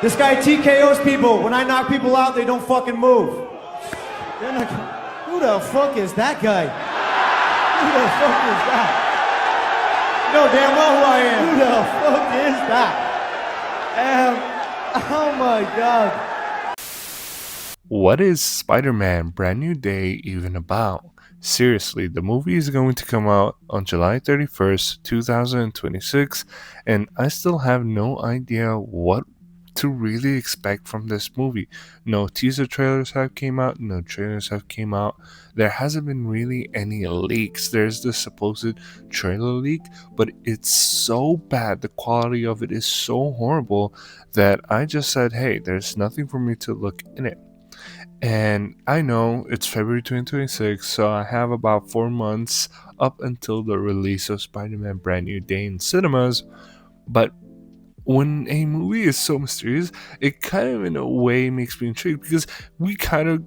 This guy TKOs people. When I knock people out, they don't fucking move. Who the fuck is that guy? Who the fuck is that? You know damn well who I am. Who the fuck is that? Oh my god. What is Spider-Man Brand New Day even about? Seriously, the movie is going to come out on July 31st, 2026, and I still have no idea what to really expect from this movie. No teaser trailers have came out, no trailers have came out. There hasn't been really any leaks. There's the supposed trailer leak, but it's so bad. The quality of it is so horrible that I just said, hey, there's nothing for me to look in it. And I know it's February 2026, so I have about 4 months up until the release of Spider-Man Brand New Day in cinemas. But when a movie is so mysterious, it kind of in a way makes me intrigued because we kind of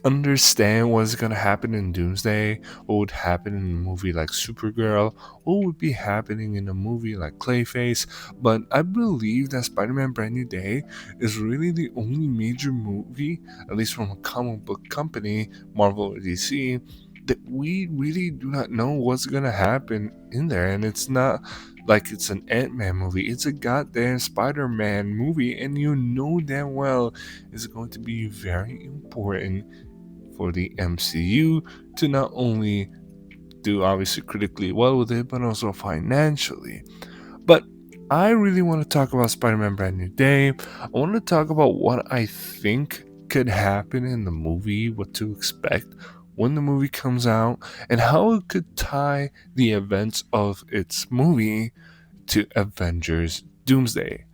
understand what's gonna happen in Doomsday, what would happen in a movie like Supergirl, what would be happening in a movie like Clayface. But I believe that Spider-Man Brand New Day is really the only major movie, at least from a comic book company, Marvel or DC, that we really do not know what's gonna happen in there. And it's not like it's an Ant-Man movie, it's a goddamn Spider-Man movie, and you know damn well it's going to be very important for the MCU to not only do obviously critically well with it, but also financially. But I really want to talk about Spider-Man Brand New Day. I want to talk about what I think could happen in the movie, what to expect when the movie comes out, and how it could tie the events of its movie to Avengers Doomsday.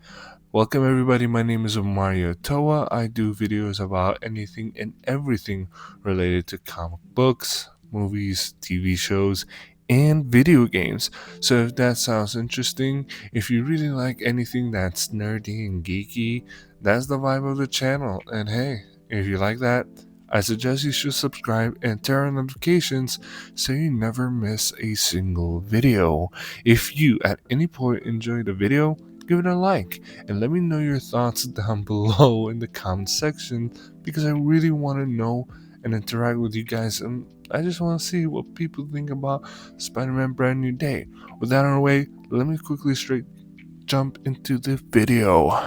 Welcome everybody, my name is Mario Toa. I do videos about anything and everything related to comic books, movies, TV shows, and video games. So if that sounds interesting, if you really like anything that's nerdy and geeky, that's the vibe of the channel. And hey, if you like that, I suggest you should subscribe and turn on notifications so you never miss a single video. If you at any point enjoy the video, give it a like and let me know your thoughts down below in the comment section because I really want to know and interact with you guys, and I just want to see what people think about Spider-Man Brand New Day. With that on the way, let me quickly straight jump into the video.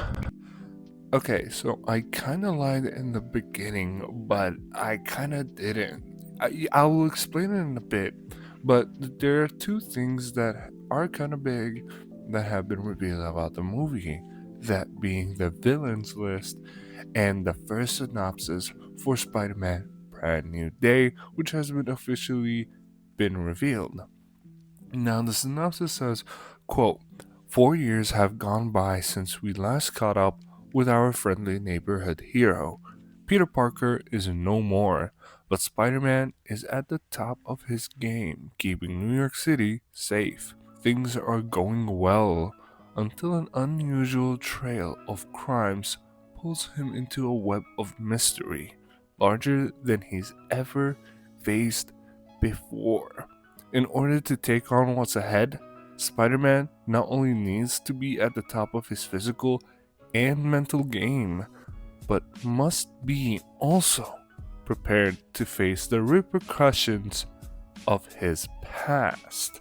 Okay, so I kind of lied in the beginning, but I kind of didn't. I will explain it in a bit, but there are two things that are kind of big that have been revealed about the movie. That being the villains list and the first synopsis for Spider-Man Brand New Day, which has been officially been revealed. Now the synopsis says, quote, 4 years have gone by since we last caught up with our friendly neighborhood hero. Peter Parker is no more, but Spider-Man is at the top of his game, keeping New York City safe. Things are going well until an unusual trail of crimes pulls him into a web of mystery, larger than he's ever faced before. In order to take on what's ahead, Spider-Man not only needs to be at the top of his physical and mental game, but must be also prepared to face the repercussions of his past.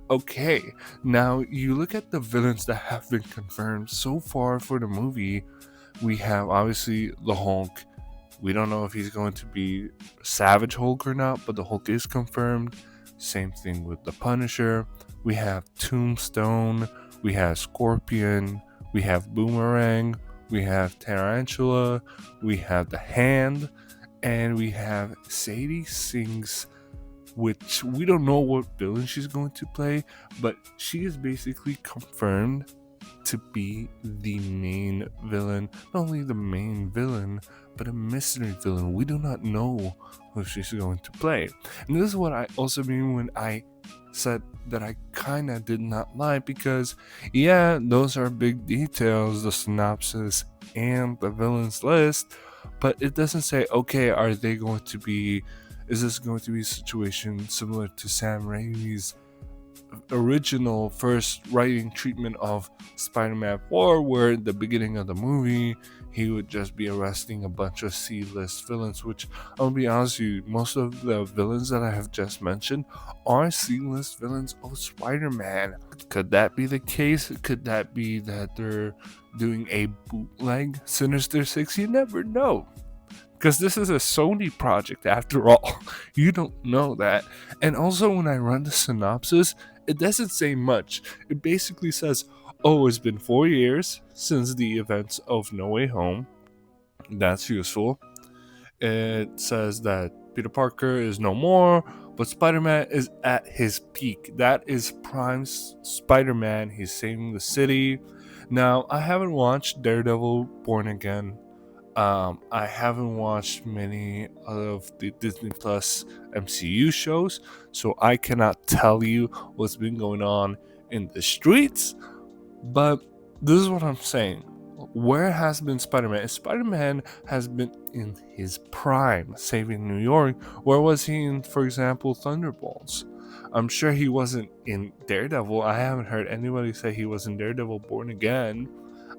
Okay, now you look at the villains that have been confirmed so far for the movie. We have obviously the Hulk. We don't know if he's going to be Savage Hulk or not, but the Hulk is confirmed. Same thing with the Punisher. We have Tombstone. We have Scorpion. We have Boomerang. We have Tarantula. We have the Hand. And we have Sadie Singh's, which we don't know what villain she's going to play, but she is basically confirmed to be the main villain. Not only the main villain, but a mystery villain. We do not know who she's going to play. And this is what I also mean when I said that I kinda did not lie, because yeah, those are big details, the synopsis and the villains list, but it doesn't say, okay, are they going to be, is this going to be a situation similar to Sam Raimi's original first writing treatment of Spider-Man 4, where in the beginning of the movie he would just be arresting a bunch of C-list villains, which I'll be honest with you, most of the villains that I have just mentioned are C-list villains of Spider-Man. Could that be the case? Could that be that they're doing a bootleg Sinister Six? You never know. Because this is a Sony project after all. You don't know that. And also, when I run the synopsis, it doesn't say much. It basically says, oh, it's been 4 years since the events of No Way Home. That's useful. It says that Peter Parker is no more, but Spider Man is at his peak. That is prime Spider Man. He's saving the city. Now, I haven't watched Daredevil Born Again. I haven't watched many of the Disney Plus MCU shows, so I cannot tell you what's been going on in the streets. But this is what I'm saying. Where has been Spider-Man? Spider-Man has been in his prime, saving New York. Where was he in, for example, Thunderbolts? I'm sure he wasn't in Daredevil. I haven't heard anybody say he was in Daredevil Born Again.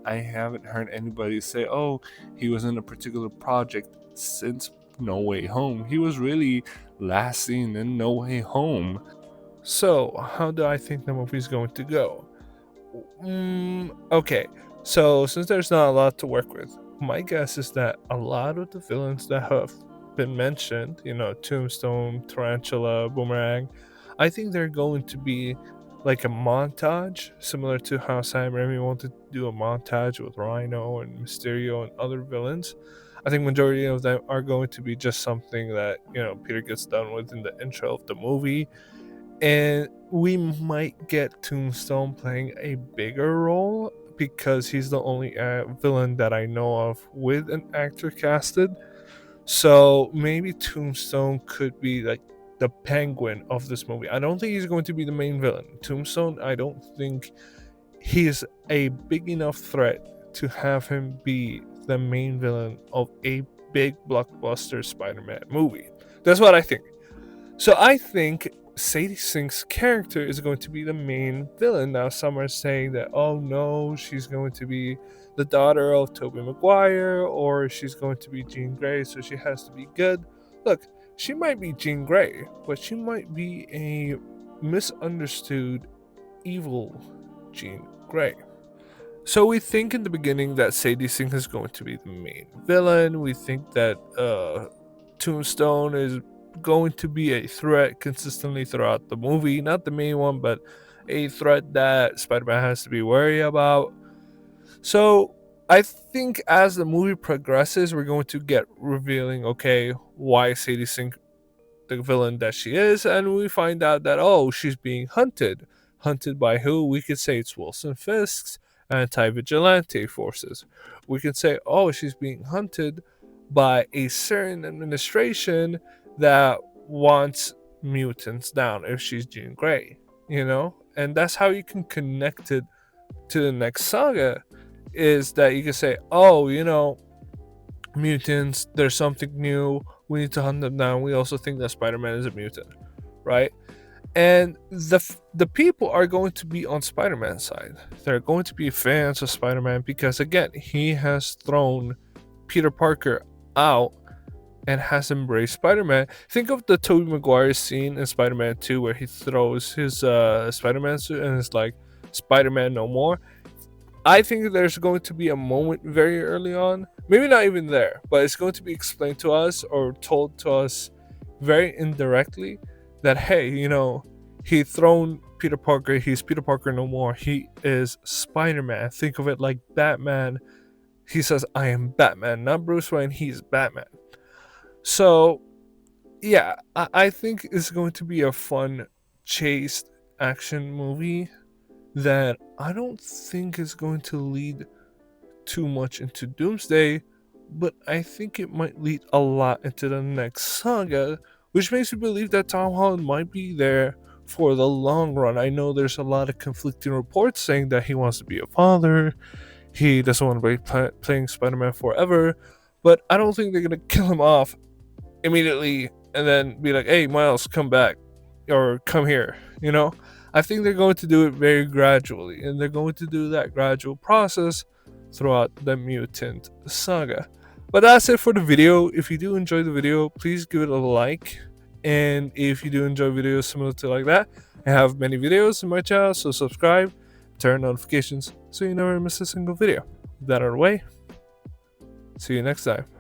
I haven't heard anybody say, oh, he was in a particular project since No Way Home. He was really last seen in No Way Home. So, how do I think the movie's going to go? Okay, so since there's not a lot to work with, my guess is that a lot of the villains that have been mentioned, Tombstone, Tarantula, Boomerang, I think they're going to be like a montage, similar to how Sam Raimi wanted to do a montage with Rhino and Mysterio and other villains. I think majority of them are going to be just something that Peter gets done with in the intro of the movie, and we might get Tombstone playing a bigger role because he's the only villain that I know of with an actor casted. So maybe Tombstone could be like the Penguin of this movie. I don't think he's going to be the main villain. Tombstone, I don't think he's a big enough threat to have him be the main villain of a big blockbuster Spider-Man movie. That's what I think. So I think Sadie Sink's character is going to be the main villain. Now some are saying that, oh no, she's going to be the daughter of Tobey Maguire, or she's going to be Jean Grey, so she has to be good. Look, she might be Jean Grey, but she might be a misunderstood evil Jean Grey. So we think in the beginning that Sadie Sink is going to be the main villain. We think that Tombstone is going to be a threat consistently throughout the movie. Not the main one, but a threat that Spider-Man has to be wary about. So I think as the movie progresses, we're going to get revealing, okay, why Sadie Sink the villain that she is, and we find out that, oh, she's being hunted. Hunted by who? We could say it's Wilson Fisk's anti-vigilante forces. We could say, oh, she's being hunted by a certain administration that wants mutants down if she's Jean Grey, And that's how you can connect it to the next saga, is that you can say, oh, mutants, there's something new, we need to hunt them down. We also think that Spider-Man is a mutant, right? And the people are going to be on Spider-Man's side. They're going to be fans of Spider-Man because, again, he has thrown Peter Parker out and has embraced Spider-Man. Think of the Tobey Maguire scene in Spider-Man 2 where he throws his Spider-Man suit and it's like, Spider-Man no more. I think there's going to be a moment very early on, maybe not even there, but it's going to be explained to us or told to us very indirectly that, hey, he thrown Peter Parker, he's Peter Parker no more, he is Spider-Man. Think of it like Batman. He says, I am Batman, not Bruce Wayne, he's Batman. So, yeah, I think it's going to be a fun, chased action movie that I don't think is going to lead too much into Doomsday, but I think it might lead a lot into the next saga, which makes me believe that Tom Holland might be there for the long run. I know there's a lot of conflicting reports saying that he wants to be a father, he doesn't want to be playing Spider-Man forever, but I don't think they're going to kill him off immediately and then be like, hey, Miles, come back, or come here, I think they're going to do it very gradually, and they're going to do that gradual process throughout the mutant saga. But that's it for the video. If you do enjoy the video, please give it a like. And if you do enjoy videos similar to like that, I have many videos in my channel, so subscribe, turn notifications so you never miss a single video. With that out of the way, see you next time.